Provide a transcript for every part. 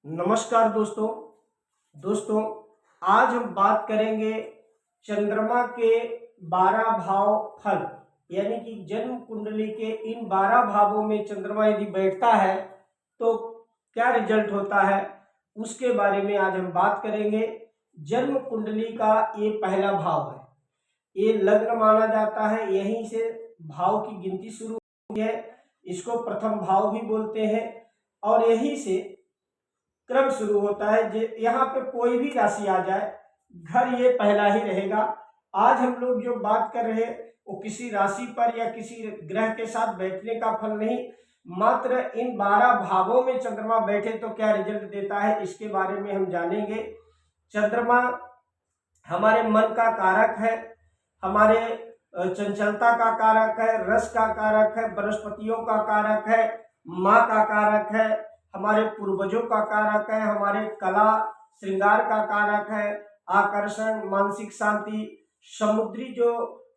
नमस्कार दोस्तों। आज हम बात करेंगे चंद्रमा के 12 भाव फल, यानी कि जन्म कुंडली के इन 12 भावों में चंद्रमा यदि बैठता है तो क्या रिजल्ट होता है, उसके बारे में आज हम बात करेंगे। जन्म कुंडली का ये पहला भाव है, ये लग्न माना जाता है, यहीं से भाव की गिनती शुरू होती है। इसको प्रथम भाव भी बोलते हैं और यहीं से क्रम शुरू होता है। यहाँ पे कोई भी राशि आ जाए, घर ये पहला ही रहेगा। आज हम लोग जो बात कर रहे हैं वो किसी राशि पर या किसी ग्रह के साथ बैठने का फल नहीं, मात्र इन 12 भावों में चंद्रमा बैठे तो क्या रिजल्ट देता है, इसके बारे में हम जानेंगे। चंद्रमा हमारे मन का कारक है, हमारे चंचलता का कारक है, रस का कारक है, वनस्पतियों का कारक है, माँ का कारक है, हमारे पूर्वजों का कारक है, हमारे कला श्रृंगार का कारक है, आकर्षण, मानसिक शांति, समुद्री जो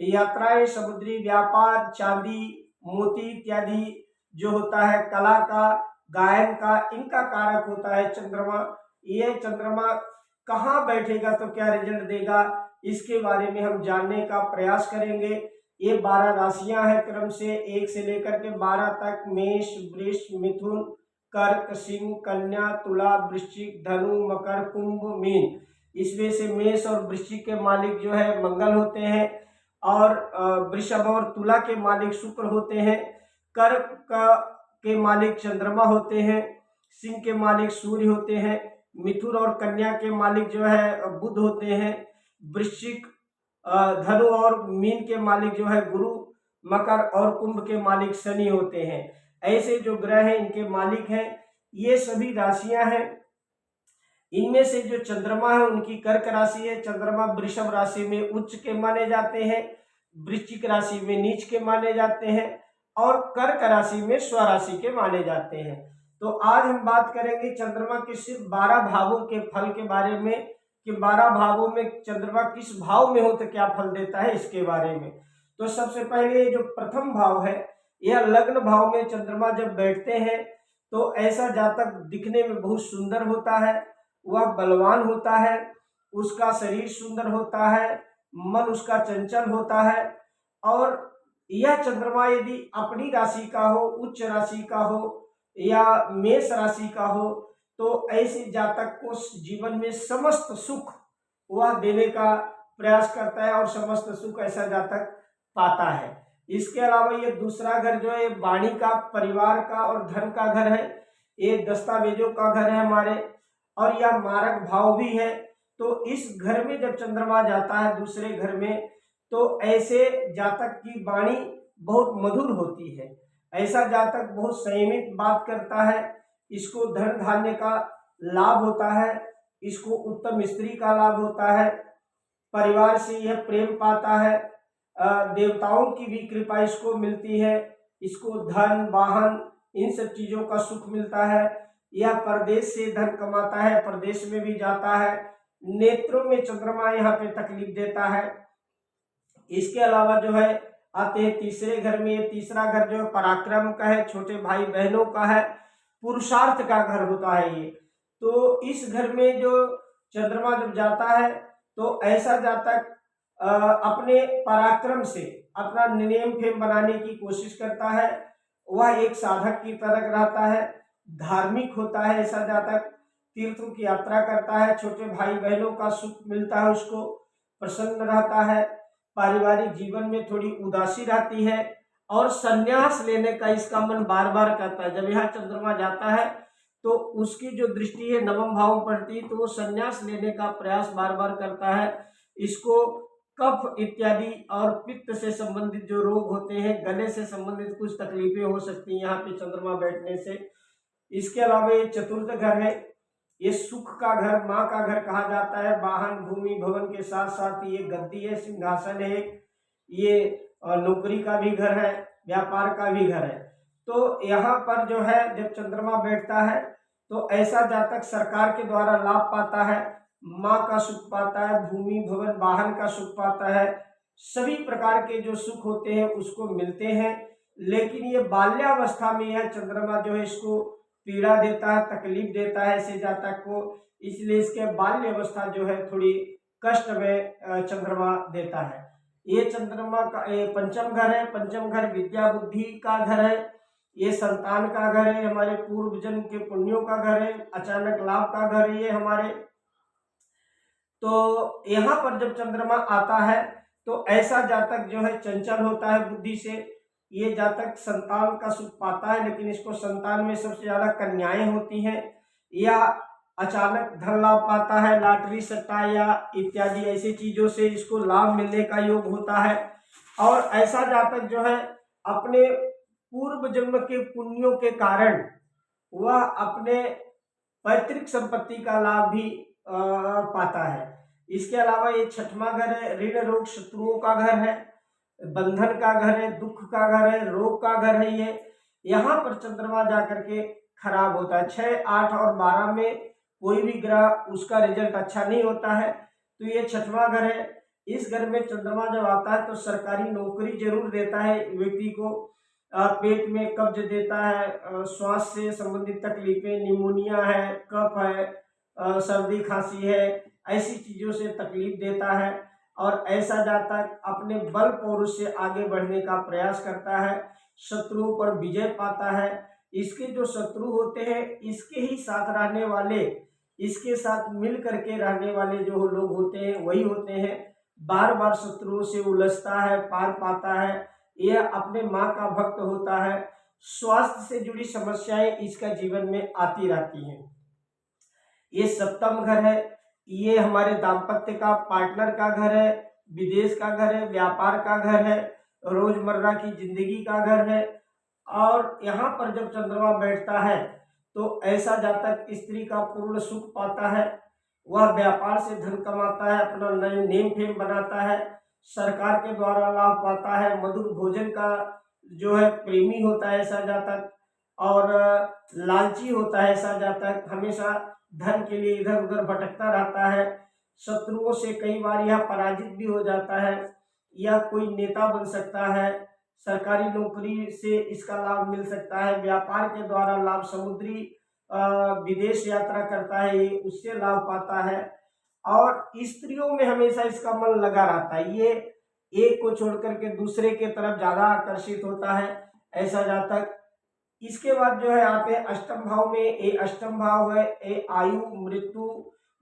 यात्राएं, समुद्री व्यापार, चांदी मोती इत्यादि जो होता है, कला का, गायन का, इनका कारक होता है चंद्रमा। ये चंद्रमा कहाँ बैठेगा तो क्या रिजल्ट देगा, इसके बारे में हम जानने का प्रयास करेंगे। ये 12 राशियां हैं, क्रम से 1 से लेकर के 12 तक। मेष, वृष, मिथुन, कर्क, सिंह, कन्या, तुला, वृश्चिक, धनु, मकर, कुंभ, मीन। इसमें से मेष और वृश्चिक के मालिक जो है मंगल होते हैं और वृषभ और तुला के मालिक शुक्र होते हैं। कर्क के मालिक चंद्रमा होते हैं, सिंह के मालिक सूर्य होते हैं, मिथुन और कन्या के मालिक जो है बुध होते हैं, वृश्चिक, धनु और मीन के मालिक जो है गुरु, मकर और कुंभ के मालिक शनि होते हैं। ऐसे जो ग्रह हैं इनके मालिक हैं। ये सभी राशियां हैं, इनमें से जो चंद्रमा है उनकी कर्क राशि है। चंद्रमा वृषभ राशि में उच्च के माने जाते हैं, वृश्चिक राशि में नीच के माने जाते हैं और कर्क राशि में स्वराशि के माने जाते हैं। तो आज हम बात करेंगे चंद्रमा के सिर्फ 12 भावों के फल के बारे में, कि 12 भावों में चंद्रमा किस भाव में हो तो क्या फल देता है, इसके बारे में। तो सबसे पहले जो प्रथम भाव है, यह लग्न भाव में चंद्रमा जब बैठते हैं तो ऐसा जातक दिखने में बहुत सुंदर होता है, वह बलवान होता है, उसका शरीर सुंदर होता है, मन उसका चंचल होता है। और यह चंद्रमा यदि अपनी राशि का हो, उच्च राशि का हो या मेष राशि का हो तो ऐसे जातक को जीवन में समस्त सुख वह देने का प्रयास करता है और समस्त सुख ऐसा जातक पाता है। इसके अलावा ये दूसरा घर जो है वाणी का, परिवार का और धन का घर है, ये दस्तावेजों का घर है हमारे, और यह मारक भाव भी है। तो इस घर में जब चंद्रमा जाता है दूसरे घर में तो ऐसे जातक की वाणी बहुत मधुर होती है, ऐसा जातक बहुत संयमित बात करता है, इसको धन धान्य का लाभ होता है, इसको उत्तम स्त्री का लाभ होता है, परिवार से यह प्रेम पाता है, देवताओं की भी कृपा इसको मिलती है, इसको धन वाहन इन सब चीज़ों का सुख मिलता है। यह परदेश से धन कमाता है, परदेश में भी जाता है। नेत्रों में चंद्रमा यहाँ पे तकलीफ देता है। इसके अलावा जो है आते हैं तीसरे घर में, ये तीसरा घर जो है पराक्रम का है, छोटे भाई बहनों का है, पुरुषार्थ का घर होता है ये। तो इस घर में जो चंद्रमा जब जाता है तो ऐसा जातक अपने पराक्रम से अपना नियम फेम बनाने की कोशिश करता है, वह एक साधक की तरह रहता है, धार्मिक होता है ऐसा जातक, तीर्थों की यात्रा करता है, छोटे भाई बहनों का सुख मिलता है, उसको प्रसन्न रहता है, पारिवारिक जीवन में थोड़ी उदासी रहती है और संन्यास लेने का इसका मन बार बार करता है। जब यहाँ चंद्रमा जाता है तो उसकी जो दृष्टि है नवम भाव में पड़ती है तो वो संन्यास लेने का प्रयास बार बार करता है। इसको कफ इत्यादि और पित्त से संबंधित जो रोग होते हैं, गले से संबंधित कुछ तकलीफें हो सकती हैं यहाँ पे चंद्रमा बैठने से। इसके अलावा ये चतुर्थ घर है, ये सुख का घर, माँ का घर कहा जाता है। वाहन, भूमि, भवन के साथ साथ ये गद्दी है, सिंहासन है, ये नौकरी का भी घर है, व्यापार का भी घर है। तो यहाँ पर जो है जब चंद्रमा बैठता है तो ऐसा जातक सरकार के द्वारा लाभ पाता है, माँ का सुख पाता है, भूमि, भवन, वाहन का सुख पाता है, सभी प्रकार के जो सुख होते हैं उसको मिलते हैं। लेकिन ये बाल्यावस्था में यह चंद्रमा जो है इसको पीड़ा देता है, तकलीफ देता है ऐसे जातक को, इसलिए इसके बाल्य अवस्था जो है थोड़ी कष्ट में चंद्रमा देता है। ये चंद्रमा का ये पंचम घर है। पंचम घर विद्या बुद्धि का घर है, ये संतान का घर है, हमारे पूर्व जन्म के पुण्यों का घर है, अचानक लाभ का घर है ये हमारे। तो यहाँ पर जब चंद्रमा आता है तो ऐसा जातक जो है चंचल होता है बुद्धि से। ये जातक संतान का सुख पाता है, लेकिन इसको संतान में सबसे ज्यादा कन्याएं होती हैं, या अचानक धन लाभ पाता है, लॉटरी सट्टा या इत्यादि ऐसी चीजों से इसको लाभ मिलने का योग होता है। और ऐसा जातक जो है अपने पूर्व जन्म के पुण्यों के कारण वह अपने पैतृक संपत्ति का लाभ भी पाता है। इसके अलावा ये छठवां घर है, ऋण रोग शत्रुओं का घर है, बंधन का घर है, दुख का घर है, रोग का घर है ये। यहाँ पर चंद्रमा जाकर के खराब होता है। 6, 8 और 12 में कोई भी ग्रह उसका रिजल्ट अच्छा नहीं होता है, तो ये छठवां घर है। इस घर में चंद्रमा जब आता है तो सरकारी नौकरी जरूर देता है व्यक्ति को, पेट में कब्ज देता है, श्वास से संबंधित तकलीफें, निमोनिया है, कफ है, सर्दी खांसी है, ऐसी चीजों से तकलीफ देता है। और ऐसा जातक अपने बल पौरुष से आगे बढ़ने का प्रयास करता है, शत्रुओं पर विजय पाता है। इसके जो शत्रु होते हैं, इसके ही साथ रहने वाले, इसके साथ मिल करके रहने वाले जो लोग होते हैं वही होते हैं। बार बार शत्रुओं से उलझता है, पार पाता है, यह अपने माँ का भक्त होता है। स्वास्थ्य से जुड़ी समस्याएं इसका जीवन में आती रहती हैं। ये सप्तम घर है, ये हमारे दाम्पत्य का, पार्टनर का घर है, विदेश का घर है, व्यापार का घर है, रोजमर्रा की जिंदगी का घर है। और यहाँ पर जब चंद्रमा बैठता है तो ऐसा जातक स्त्री का पूर्ण सुख पाता है, वह व्यापार से धन कमाता है, अपना नए नेम फेम बनाता है, सरकार के द्वारा लाभ पाता है, मधुर भोजन का जो है प्रेमी होता है ऐसा जातक, और लालची होता है ऐसा जातक, हमेशा धन के लिए इधर उधर भटकता रहता है, शत्रुओं से कई बार यह पराजित भी हो जाता है, या कोई नेता बन सकता है, सरकारी नौकरी से इसका लाभ मिल सकता है, व्यापार के द्वारा लाभ, समुद्री विदेश यात्रा करता है ये, उससे लाभ पाता है। और स्त्रियों में हमेशा इसका मन लगा रहता है, ये एक को छोड़कर के दूसरे के तरफ ज्यादा आकर्षित होता है ऐसा जातक। इसके बाद जो है आते हैं अष्टम भाव में। ये अष्टम भाव है, ये आयु मृत्यु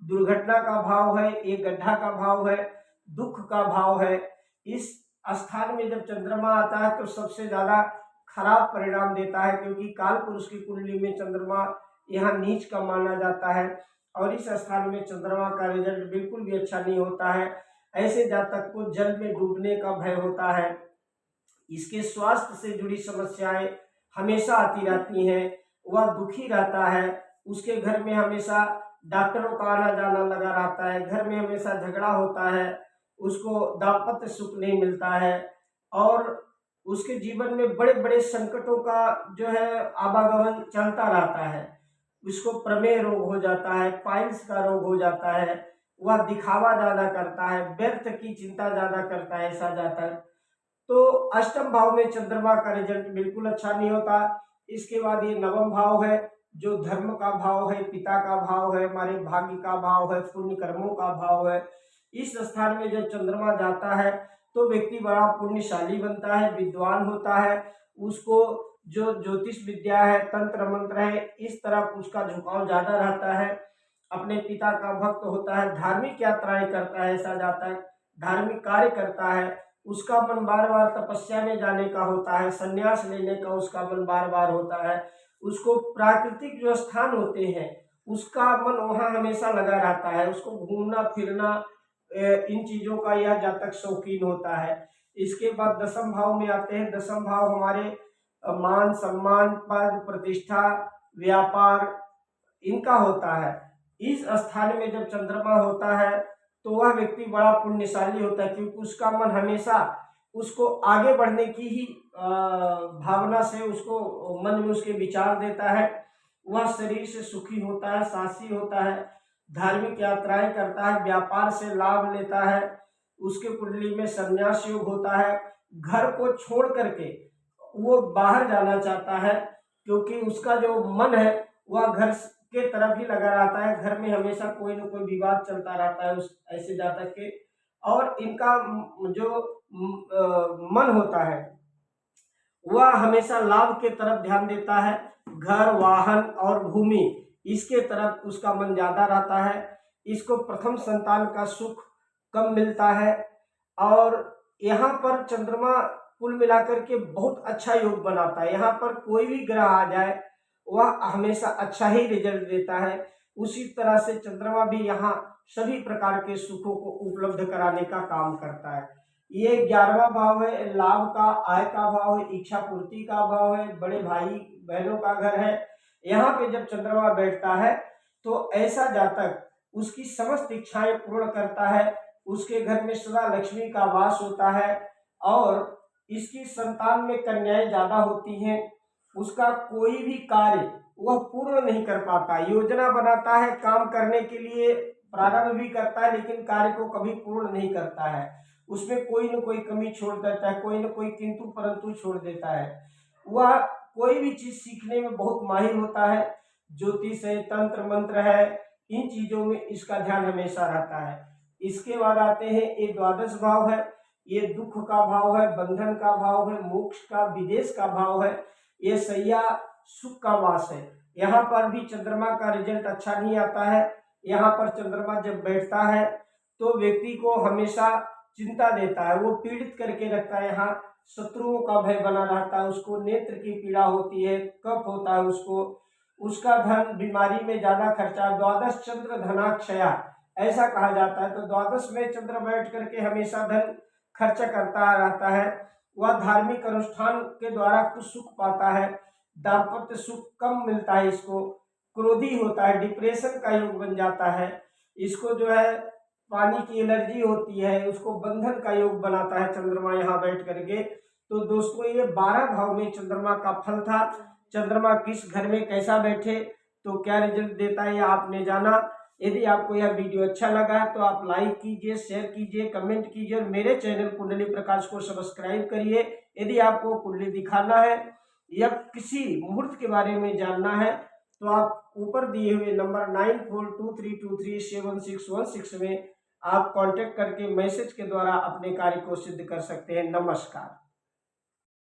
दुर्घटना का भाव है, ये गड्ढा का भाव है, दुख का भाव है। इस स्थान में जब चंद्रमा आता है तो सबसे ज्यादा खराब परिणाम देता है, क्योंकि काल पुरुष की कुंडली में चंद्रमा यहाँ नीच का माना जाता है, और इस स्थान में चंद्रमा का रिजल्ट बिल्कुल भी अच्छा नहीं होता है। ऐसे जातक को जल में डूबने का भय होता है। इसके स्वास्थ्य से जुड़ी समस्याएं हमेशा आती रहती हैं, वह दुखी रहता है, उसके घर में हमेशा डॉक्टरों का आना जाना लगा रहता है, घर में हमेशा झगड़ा होता है, उसको दाम्पत्य सुख नहीं मिलता है, और उसके जीवन में बड़े बड़े संकटों का जो है आवागमन चलता रहता है। उसको प्रमेह रोग हो जाता है, पाइल्स का रोग हो जाता है, वह दिखावा ज्यादा करता है, व्यर्थ की चिंता ज्यादा करता है ऐसा जाता है। तो अष्टम भाव में चंद्रमा का रिजल्ट बिल्कुल अच्छा नहीं होता। इसके बाद ये नवम भाव है, जो धर्म का भाव है, पिता का भाव है, हमारे भाग्य का भाव है, पुण्य कर्मों का भाव है। इस स्थान में जब चंद्रमा जाता है तो व्यक्ति बड़ा पुण्यशाली बनता है, विद्वान होता है, उसको जो ज्योतिष विद्या है, तंत्र मंत्र है, इस तरफ उसका झुकाव ज्यादा रहता है, अपने पिता का भक्त होता है, धार्मिक यात्राएं करता है ऐसा जाता है, धार्मिक कार्य करता है, उसका मन बार बार तपस्या में जाने का होता है, संन्यास लेने का उसका मन बार बार होता है, उसको प्राकृतिक जो स्थान होते हैं उसका मन वहाँ हमेशा लगा रहता है, उसको घूमना फिरना इन चीजों का यह जातक शौकीन होता है। इसके बाद दसम भाव में आते हैं। दसम भाव हमारे मान सम्मान, पद प्रतिष्ठा, व्यापार इनका होता है। इस स्थान में जब चंद्रमा होता है तो वह व्यक्ति बड़ा पुण्यशाली होता है, क्योंकि उसका मन हमेशा उसको आगे बढ़ने की ही भावना से उसको मन में उसके विचार देता है। वह शरीर से सुखी होता है, साहसी होता है, धार्मिक यात्राएं करता है, व्यापार से लाभ लेता है, उसके कुंडली में संन्यास योग होता है, घर को छोड़ करके वो बाहर जाना चाहता है, क्योंकि उसका जो मन है वह घर के तरफ ही लगा रहता है, घर में हमेशा कोई न कोई विवाद चलता रहता है उस ऐसे जातक के। और इनका जो मन होता है वह हमेशा लाभ के तरफ ध्यान देता है, घर वाहन और भूमि इसके तरफ उसका मन ज्यादा रहता है। इसको प्रथम संतान का सुख कम मिलता है। और यहाँ पर चंद्रमा कुल मिलाकर के बहुत अच्छा योग बनाता है। यहाँ पर कोई भी ग्रह आ जाए वह हमेशा अच्छा ही रिजल्ट देता है। उसी तरह से चंद्रमा भी यहाँ सभी प्रकार के सुखों को उपलब्ध कराने का काम करता है। ये 11वां भाव है, लाभ का, आय का भाव है, इच्छा पूर्ति का भाव है, बड़े भाई बहनों का घर है। यहाँ पे जब चंद्रमा बैठता है तो ऐसा जातक उसकी समस्त इच्छाएं पूर्ण करता है। उसके घर में सदा लक्ष्मी का वास होता है और इसकी संतान में कन्याएं ज्यादा होती हैं। उसका कोई भी कार्य वह पूर्ण नहीं कर पाता, योजना बनाता है काम करने के लिए, प्रारंभ भी करता है लेकिन कार्य को कभी पूर्ण नहीं करता है। उसमें कोई न कोई कमी छोड़ देता है, कोई न कोई किंतु परंतु छोड़ देता है। वह कोई भी चीज सीखने में बहुत माहिर होता है, ज्योतिष है, तंत्र मंत्र है, इन चीजों में इसका ध्यान हमेशा रहता है। इसके बाद आते हैं ये द्वादश भाव है, ये दुख का भाव है, बंधन का भाव है, मोक्ष का, विदेश का भाव है, ये सैया सुख का वास है। यहाँ पर भी चंद्रमा का रिजल्ट अच्छा नहीं आता है। यहाँ पर चंद्रमा जब बैठता है तो व्यक्ति को हमेशा चिंता देता है, वो पीड़ित करके रखता है। यहाँ शत्रुओं का भय बना रहता है, उसको नेत्र की पीड़ा होती है, कफ होता है उसको, उसका धन बीमारी में ज्यादा खर्चा। द्वादश चंद्र धनाक्षया ऐसा कहा जाता है। तो द्वादश में चंद्र बैठ करके हमेशा धन खर्च करता रहता है। वह धार्मिक अनुष्ठान के द्वारा कुछ सुख पाता है, दाम्पत्य सुख कम मिलता है इसको, क्रोधी होता है, डिप्रेशन का योग बन जाता है। इसको जो है पानी की एलर्जी होती है, उसको बंधन का योग बनाता है चंद्रमा यहाँ बैठ करके। तो दोस्तों ये 12 भाव में चंद्रमा का फल था। चंद्रमा किस घर में कैसा बैठे तो क्या रिजल्ट देता है आपने जाना। यदि आपको यह वीडियो अच्छा लगा है तो आप लाइक कीजिए, शेयर कीजिए, कमेंट कीजिए और मेरे चैनल कुंडली प्रकाश को सब्सक्राइब करिए। यदि आपको कुंडली दिखाना है या किसी मुहूर्त के बारे में जानना है तो आप ऊपर दिए हुए नंबर 9423237616 में आप कांटेक्ट करके मैसेज के द्वारा अपने कार्य को सिद्ध कर सकते हैं। नमस्कार।